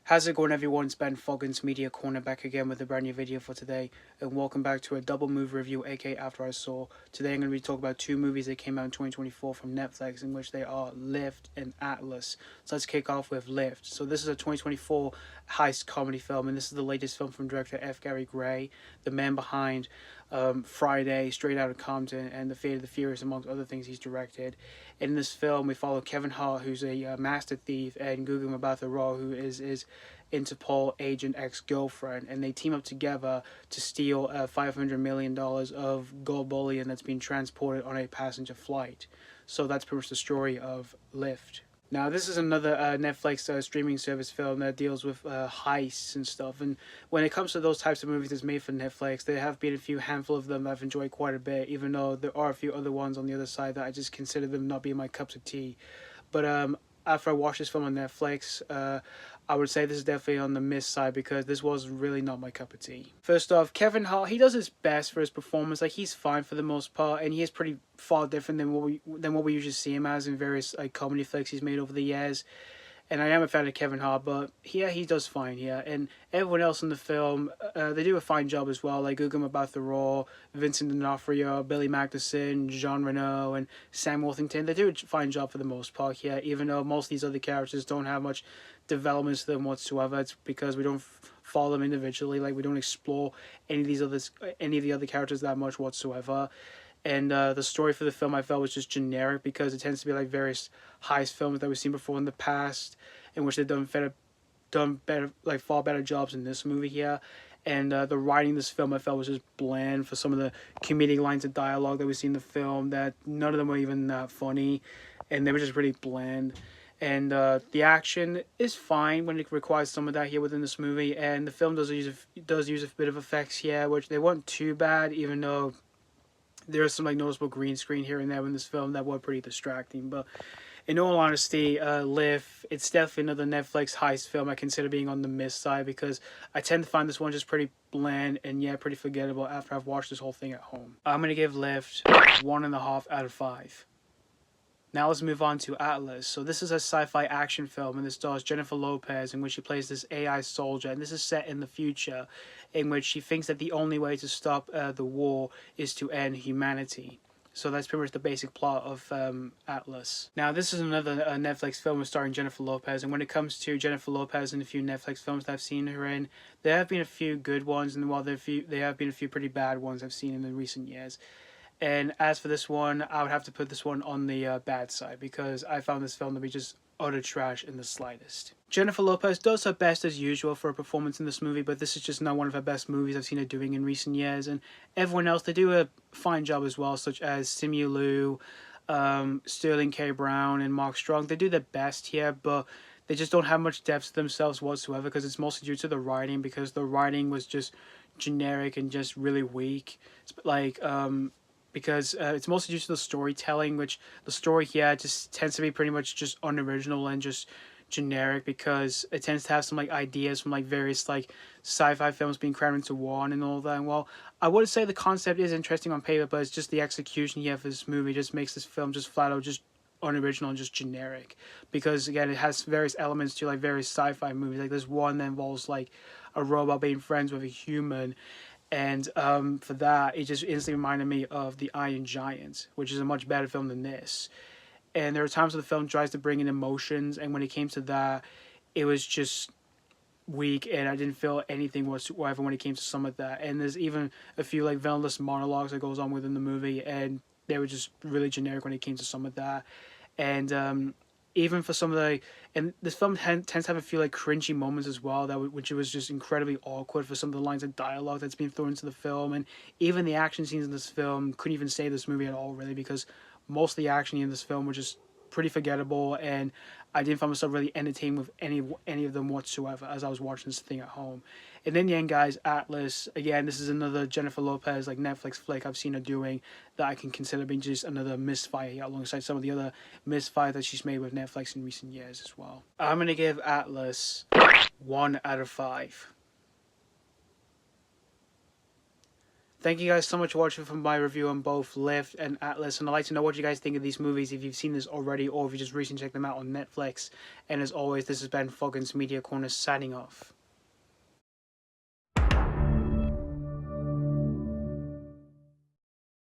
How's it going, everyone? It's Ben Foggins Media Corner back again with a brand new video for today, and welcome back to a double movie review, aka After I Saw. Today I'm going to be talking about two movies that came out in 2024 from Netflix, in which they are Lift and Atlas. So let's kick off with Lift. So this is a 2024 heist comedy film, and this is the latest film from director F. Gary Gray, the man behind Friday, Straight Outta Compton, and The Fate of the Furious, amongst other things he's directed. In this film, we follow Kevin Hart, who's a master thief, and Gugu Mbatha-Raw, who is Interpol agent ex-girlfriend, and they team up together to steal $500 million of gold bullion that's being transported on a passenger flight. So that's pretty much the story of Lift. Now, this is another Netflix streaming service film that deals with heists and stuff. And when it comes to those types of movies that's made for Netflix, there have been a few handful of them that I've enjoyed quite a bit, even though there are a few other ones on the other side that I just consider them not being my cups of tea. But after I watched this film on Netflix, I would say this is definitely on the miss side because this was really not my cup of tea. First off, Kevin Hart, he does his best for his performance. Like, he's fine for the most part, and he is pretty far different than what we usually see him as in various comedy flicks he's made over the years. And I am a fan of Kevin Hart, but here he does fine here. And everyone else in the film, they do a fine job as well. Like Gugu Mbatha-Raw, Vincent D'Onofrio, Billy Magnussen, Reno, and Sam Worthington. They do a fine job for the most part here, even though most of these other characters don't have much development to them whatsoever. It's because we don't follow them individually. Like, we don't explore any of the other characters that much whatsoever. And the story for the film, I felt, was just generic because it tends to be like various heist films that we've seen before in the past, in which they've done better, like far better jobs in this movie here. And the writing in this film, I felt, was just bland for some of the comedic lines of dialogue that we see in the film. That none of them were even that funny, and they were just really bland. And the action is fine when it requires some of that here within this movie. And the film does use a bit of effects here, which they weren't too bad, even though there's some like noticeable green screen here and there in this film that were pretty distracting. But in all honesty, Lift, it's definitely another Netflix heist film I consider being on the miss side because I tend to find this one just pretty bland and pretty forgettable after I've watched this whole thing at home. I'm going to give Lift 1.5 out of 5. Now let's move on to Atlas. So this is a sci-fi action film, and this stars Jennifer Lopez, in which she plays this AI soldier, and this is set in the future, in which she thinks that the only way to stop the war is to end humanity. So that's pretty much the basic plot of Atlas. Now, this is another Netflix film starring Jennifer Lopez, and when it comes to Jennifer Lopez and a few Netflix films that I've seen her in, there have been a few good ones, and while there have been a few pretty bad ones I've seen in the recent years. And as for this one, I would have to put this one on the bad side because I found this film to be just utter trash in the slightest. Jennifer Lopez does her best as usual for a performance in this movie, but this is just not one of her best movies I've seen her doing in recent years. And everyone else, they do a fine job as well, such as Simu, Sterling K. Brown, and Mark Strong. They do their best here, but they just don't have much depth to themselves whatsoever because it's mostly due to the writing, because the writing was just generic and just really weak. It's like, because it's mostly due to the storytelling, which the story here just tends to be pretty much just unoriginal and just generic because it tends to have some like ideas from like various like sci-fi films being crammed into one and all that. And well, I would say the concept is interesting on paper, but it's just the execution here for this movie just makes this film just flat out just unoriginal and just generic, because again it has various elements to like various sci-fi movies. Like there's one that involves like a robot being friends with a human. And for that, it just instantly reminded me of The Iron Giant, which is a much better film than this. And there are times where the film tries to bring in emotions, and when it came to that, it was just weak, and I didn't feel anything whatsoever when it came to some of that. And there's even a few like villainous monologues that goes on within the movie, and they were just really generic when it came to some of that. And even for some of the, and this film tends to have a few like cringy moments as well, which was just incredibly awkward for some of the lines of dialogue that's been thrown into the film. And even the action scenes in this film couldn't even save this movie at all, really, because most of the action in this film were just pretty forgettable, and I didn't find myself really entertained with any of them whatsoever as I was watching this thing at home. And in the end, guys, Atlas, again, this is another Jennifer Lopez like Netflix flick I've seen her doing that I can consider being just another misfire here, alongside some of the other misfire that she's made with Netflix in recent years as well. I'm going to give Atlas 1 out of 5. Thank you guys so much for watching for my review on both Lift and Atlas, and I'd like to know what you guys think of these movies, if you've seen this already or if you just recently checked them out on Netflix. And as always, this has been Foggins Media Corner signing off.